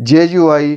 JUI,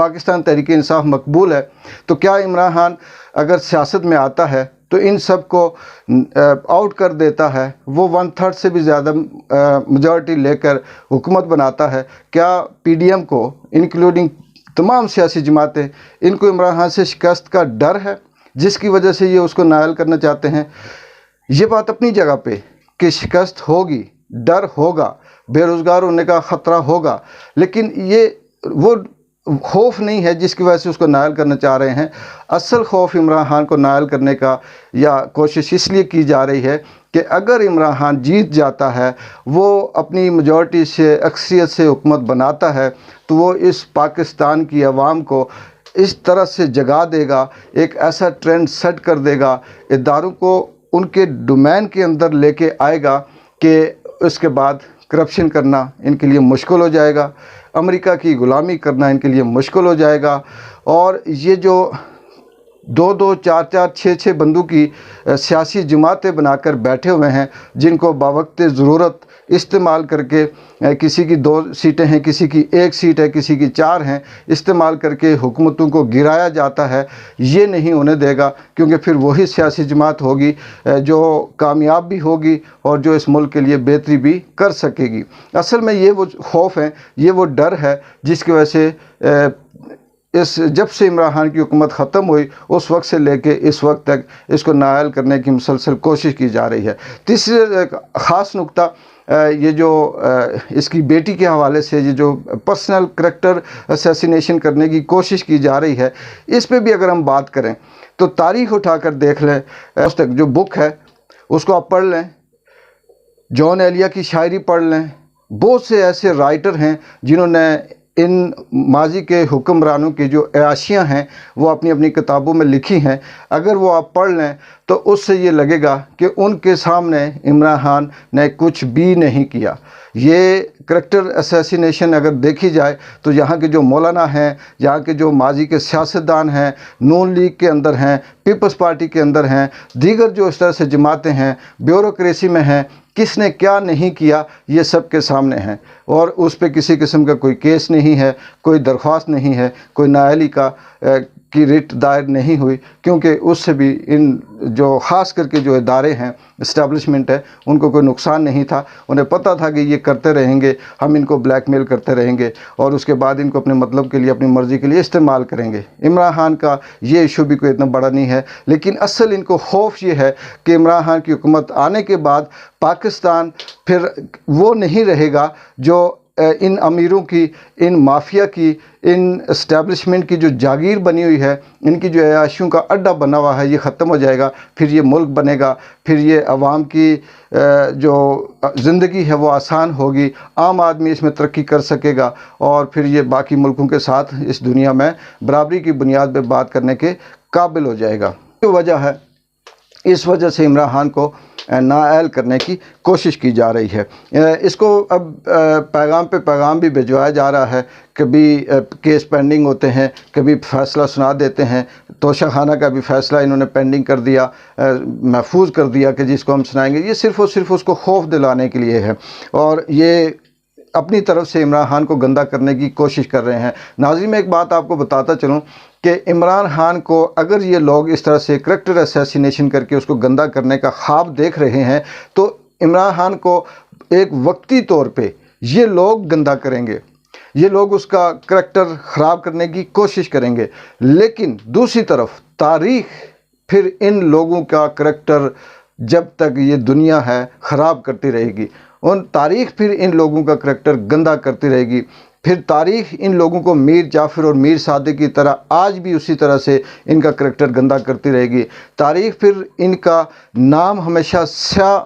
Pakistan Tehreek Insaf مقبول ہے، تو کیا عمران خان اگر سیاست میں آتا ہے تو ان سب کو آؤٹ کر دیتا ہے، وہ 1/3 سے بھی زیادہ میجورٹی لے کر حکومت بناتا ہے؟ کیا پی ڈی ایم کو انکلوڈنگ تمام سیاسی جماعتیں، ان کو عمران خان سے شکست کا ڈر ہے جس کی وجہ سے یہ اس کو نائل کرنا چاہتے ہیں؟ یہ بات اپنی جگہ پہ کہ شکست ہوگی، ڈر ہوگا، بے روزگار ہونے کا خطرہ ہوگا، لیکن یہ وہ خوف نہیں ہے جس کی وجہ سے اس کو نائل کرنا چاہ رہے ہیں۔ اصل خوف عمران خان کو نائل کرنے کا یا کوشش اس لیے کی جا رہی ہے کہ اگر عمران خان جیت جاتا ہے، وہ اپنی میجورٹی سے، اکثریت سے حکومت بناتا ہے، تو وہ اس پاکستان کی عوام کو اس طرح سے جگا دے گا، ایک ایسا ٹرینڈ سیٹ کر دے گا، اداروں کو ان کے ڈومین کے اندر لے کے آئے گا کہ اس کے بعد کرپشن کرنا ان کے لیے مشکل ہو جائے گا، امریکہ کی غلامی کرنا ان کے لیے مشکل ہو جائے گا، اور یہ جو 2-2 4-4 6-6 بندوں کی سیاسی جماعتیں بنا کر بیٹھے ہوئے ہیں، جن کو باوقت ضرورت استعمال کر کے، کسی کی 2 سیٹیں ہیں، کسی کی 1 سیٹ ہے، کسی کی 4 ہیں، استعمال کر کے حکومتوں کو گرایا جاتا ہے، یہ نہیں ہونے دے گا، کیونکہ پھر وہی سیاسی جماعت ہوگی جو کامیاب بھی ہوگی اور جو اس ملک کے لیے بہتری بھی کر سکے گی۔ اصل میں یہ وہ خوف ہے، یہ وہ ڈر ہے جس کی وجہ سے جب سے عمران خان کی حکومت ختم ہوئی اس وقت سے لے کے اس وقت تک اس کو نائل کرنے کی مسلسل کوشش کی جا رہی ہے۔ تیسرا خاص نقطہ یہ جو اس کی بیٹی کے حوالے سے یہ جو پرسنل کریکٹر اسیسینیشن کرنے کی کوشش کی جا رہی ہے، اس پہ بھی اگر ہم بات کریں تو تاریخ اٹھا کر دیکھ لیں، اس تک جو بک ہے اس کو آپ پڑھ لیں، جون ایلیا کی شاعری پڑھ لیں، بہت سے ایسے رائٹر ہیں جنہوں نے ان ماضی کے حکمرانوں کی جو عیاشیاں ہیں وہ اپنی اپنی کتابوں میں لکھی ہیں۔ اگر وہ آپ پڑھ لیں تو اس سے یہ لگے گا کہ ان کے سامنے عمران خان نے کچھ بھی نہیں کیا۔ یہ کریکٹر اسیسینیشن اگر دیکھی جائے تو یہاں کے جو مولانا ہیں، یہاں کے جو ماضی کے سیاستدان ہیں، نون لیگ کے اندر ہیں، پیپلز پارٹی کے اندر ہیں، دیگر جو اس طرح سے جماعتیں ہیں، بیوروکریسی میں ہیں، کس نے کیا نہیں کیا یہ سب کے سامنے ہیں، اور اس پہ کسی قسم کا کوئی کیس نہیں ہے، کوئی درخواست نہیں ہے، کوئی نااہلی کی ریٹ دائر نہیں ہوئی، کیونکہ اس سے بھی ان جو خاص کر کے جو ادارے ہیں، اسٹیبلشمنٹ ہے، ان کو کوئی نقصان نہیں تھا۔ انہیں پتہ تھا کہ یہ کرتے رہیں گے، ہم ان کو بلیک میل کرتے رہیں گے اور اس کے بعد ان کو اپنے مطلب کے لیے، اپنی مرضی کے لیے استعمال کریں گے۔ عمران خان کا یہ ایشو بھی کوئی اتنا بڑا نہیں ہے، لیکن اصل ان کو خوف یہ ہے کہ عمران خان کی حکومت آنے کے بعد پاکستان پھر وہ نہیں رہے گا جو ان امیروں کی، ان مافیا کی، ان اسٹیبلشمنٹ کی جو جاگیر بنی ہوئی ہے، ان کی جو عیاشیوں کا اڈہ بنا ہوا ہے، یہ ختم ہو جائے گا۔ پھر یہ ملک بنے گا، پھر یہ عوام کی جو زندگی ہے وہ آسان ہوگی، عام آدمی اس میں ترقی کر سکے گا، اور پھر یہ باقی ملکوں کے ساتھ اس دنیا میں برابری کی بنیاد پہ بات کرنے کے قابل ہو جائے گا۔ یہ وجہ ہے، اس وجہ سے عمران خان کو نااہل کرنے کی کوشش کی جا رہی ہے۔ اس کو اب پیغام پہ پیغام بھی بھجوایا جا رہا ہے، کبھی کیس پینڈنگ ہوتے ہیں، کبھی فیصلہ سنا دیتے ہیں۔ توشہ خانہ کا بھی فیصلہ انہوں نے پینڈنگ کر دیا، محفوظ کر دیا کہ جس کو ہم سنائیں گے۔ یہ صرف اور صرف اس کو خوف دلانے کے لیے ہے، اور یہ اپنی طرف سے عمران خان کو گندا کرنے کی کوشش کر رہے ہیں۔ ناظرین، میں ایک بات آپ کو بتاتا چلوں کہ عمران خان کو اگر یہ لوگ اس طرح سے کریکٹر اسیسینیشن کر کے اس کو گندا کرنے کا خواب دیکھ رہے ہیں، تو عمران خان کو ایک وقتی طور پہ یہ لوگ گندا کریں گے، یہ لوگ اس کا کریکٹر خراب کرنے کی کوشش کریں گے، لیکن دوسری طرف تاریخ پھر ان لوگوں کا کریکٹر جب تک یہ دنیا ہے خراب کرتی رہے گی، تاریخ پھر ان لوگوں کا کریکٹر گندا کرتی رہے گی۔ پھر تاریخ ان لوگوں کو میر جعفر اور میر صادق کی طرح آج بھی اسی طرح سے ان کا کریکٹر گندا کرتی رہے گی۔ تاریخ پھر ان کا نام ہمیشہ سیاہ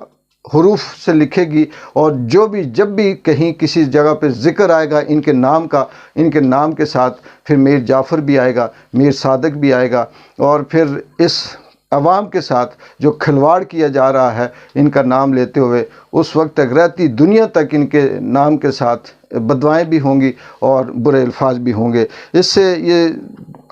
حروف سے لکھے گی، اور جب بھی کہیں کسی جگہ پہ ذکر آئے گا ان کے نام کا، ان کے نام کے ساتھ پھر میر جعفر بھی آئے گا، میر صادق بھی آئے گا، اور پھر اس عوام کے ساتھ جو کھلواڑ کیا جا رہا ہے ان کا نام لیتے ہوئے، اس وقت تک رہتی دنیا تک ان کے نام کے ساتھ بددعائیں بھی ہوں گی اور برے الفاظ بھی ہوں گے۔ اس سے یہ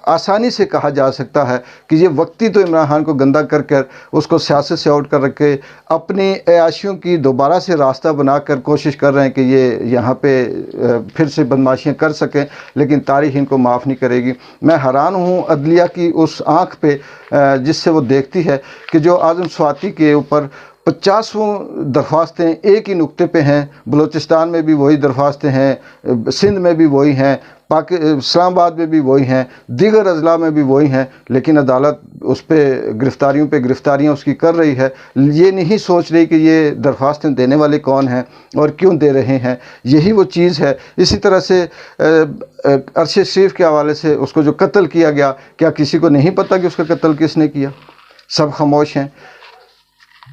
آسانی سے کہا جا سکتا ہے کہ یہ وقتی تو عمران خان کو گندا کر کر اس کو سیاست سے آؤٹ کر رکھے، اپنی عیاشیوں کی دوبارہ سے راستہ بنا کر کوشش کر رہے ہیں کہ یہ یہاں پہ پھر سے بدماشیاں کر سکیں، لیکن تاریخ ان کو معاف نہیں کرے گی۔ میں حیران ہوں عدلیہ کی اس آنکھ پہ جس سے وہ دیکھتی ہے کہ جو اعظم سواتی کے اوپر 50 درخواستیں ایک ہی نقطے پہ ہیں، بلوچستان میں بھی وہی درخواستیں ہیں، سندھ میں بھی وہی ہیں، اسلام آباد میں بھی وہی ہیں، دیگر اضلاع میں بھی وہی ہیں، لیکن عدالت اس پہ گرفتاریاں اس کی کر رہی ہے، یہ نہیں سوچ رہی کہ یہ درخواستیں دینے والے کون ہیں اور کیوں دے رہے ہیں۔ یہی وہ چیز ہے۔ اسی طرح سے ارشد شریف کے حوالے سے اس کو جو قتل کیا گیا، کیا کسی کو نہیں پتہ کہ اس کا قتل کس نے کیا؟ سب خاموش ہیں۔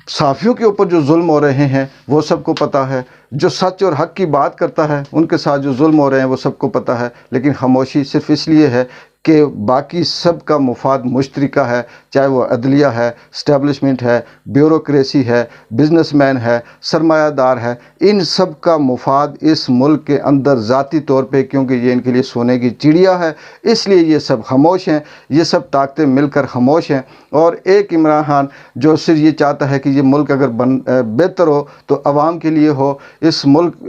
صحافیوں کے اوپر جو ظلم ہو رہے ہیں وہ سب کو پتہ ہے، جو سچ اور حق کی بات کرتا ہے ان کے ساتھ جو ظلم ہو رہے ہیں وہ سب کو پتہ ہے، لیکن خاموشی صرف اس لیے ہے کہ باقی سب کا مفاد مشترکہ ہے، چاہے وہ عدلیہ ہے، اسٹیبلشمنٹ ہے، بیوروکریسی ہے، بزنس مین ہے، سرمایہ دار ہے، ان سب کا مفاد اس ملک کے اندر ذاتی طور پہ، کیونکہ یہ ان کے لیے سونے کی چڑیا ہے، اس لیے یہ سب خاموش ہیں، یہ سب طاقتیں مل کر خاموش ہیں۔ اور ایک عمران خان جو صرف یہ چاہتا ہے کہ یہ ملک اگر بہتر ہو تو عوام کے لیے ہو، اس ملک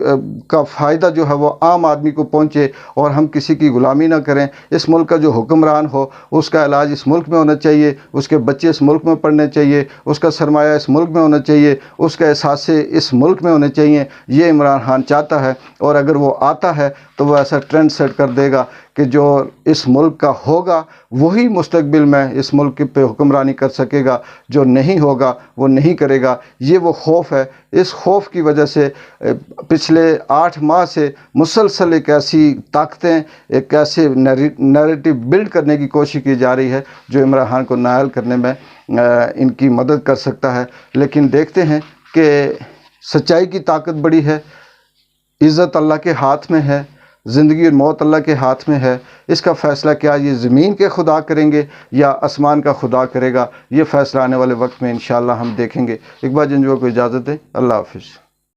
کا فائدہ جو ہے وہ عام آدمی کو پہنچے اور ہم کسی کی غلامی نہ کریں، اس ملک کا جو حکمران ہو اس کا علاج اس ملک میں ہونا چاہیے، اس کے بچے اس ملک میں پڑھنے چاہیے، اس کا سرمایہ اس ملک میں ہونا چاہیے، اس کا اثاثے اس ملک میں ہونے چاہیے، یہ عمران خان چاہتا ہے۔ اور اگر وہ آتا ہے تو وہ ایسا ٹرینڈ سیٹ کر دے گا کہ جو اس ملک کا ہوگا وہی مستقبل میں اس ملک پہ حکمرانی کر سکے گا، جو نہیں ہوگا وہ نہیں کرے گا۔ یہ وہ خوف ہے، اس خوف کی وجہ سے پچھلے 8 ماہ سے مسلسل ایک ایسی طاقتیں، ایک ایسے نیریٹو بلڈ کرنے کی کوشش کی جا رہی ہے جو عمران خان کو نائل کرنے میں ان کی مدد کر سکتا ہے۔ لیکن دیکھتے ہیں کہ سچائی کی طاقت بڑی ہے، عزت اللہ کے ہاتھ میں ہے، زندگی اور موت اللہ کے ہاتھ میں ہے۔ اس کا فیصلہ کیا یہ زمین کے خدا کریں گے یا آسمان کا خدا کرے گا، یہ فیصلہ آنے والے وقت میں انشاءاللہ ہم دیکھیں گے۔ اقبال جنجوع کو اجازت دیں، اللہ حافظ۔